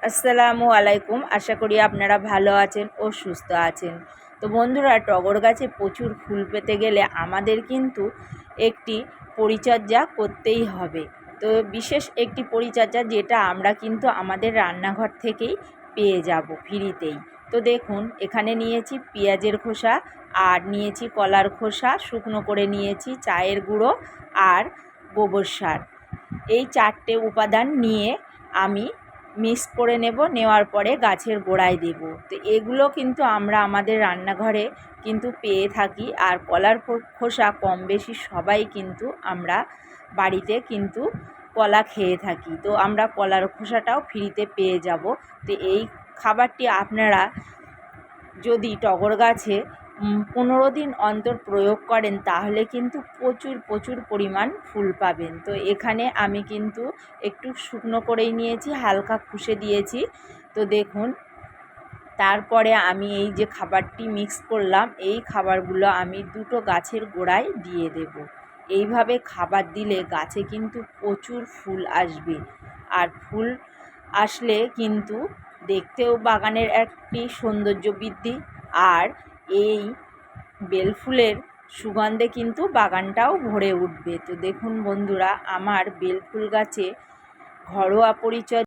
আসসালামু আলাইকুম। আশা করি আপনারা ভালো আছেন ও সুস্থ আছেন। তো বন্ধুরা, টগর গাছে প্রচুর ফুল পেতে গেলে আমাদের কিন্তু একটি পরিচর্যা করতেই হবে। তো বিশেষ একটি পরিচর্যা যেটা আমরা কিন্তু আমাদের রান্নাঘর থেকেই পেয়ে যাব ফ্রিতেই। তো দেখুন, এখানে নিয়েছি পেঁয়াজের খোসা, আর নিয়েছি কলার খোসা শুকনো করে নিয়েছি, চায়ের গুঁড়ো আর গোবর সার। এই 4টে উপাদান নিয়ে আমি মিক্স করে নেওয়ার পরে গাছের গোড়ায় দেব। তো এগুলো কিন্তু আমরা আমাদের রান্নাঘরে কিন্তু পেয়ে থাকি। আর কলার খোসা কম বেশি সবাই কিন্তু আমরা বাড়িতে কিন্তু কলা খেয়ে থাকি। তো আমরা কলার খোসাটাও ফ্রিতে পেয়ে যাব। তো এই খাবারটি আপনারা যদি টগর গাছে 15 দিন অন্তর প্রয়োগ করেন তাহলে কিন্তু প্রচুর পরিমাণ ফুল পাবেন। তো এখানে আমি কিন্তু একটু শুকনো করেই নিয়েছি, হালকা খুশে দিয়েছি। তো দেখুন, তারপরে আমি এই যে খাবারটি মিক্স করলাম, এই খাবারগুলো আমি 2টো গাছের গোড়ায় দিয়ে দেব। এইভাবে খাবার দিলে গাছে কিন্তু প্রচুর ফুল আসবে। আর ফুল আসলে কিন্তু দেখতেও বাগানের একটি সৌন্দর্য বৃদ্ধি। আর এই বেলফুলের সুগন্ধে কিন্তু বাগানটাও ভরে উঠবে। তো দেখুন বন্ধুরা, আমার বেলফুল গাছে ঘরোয়া পরিচর্যা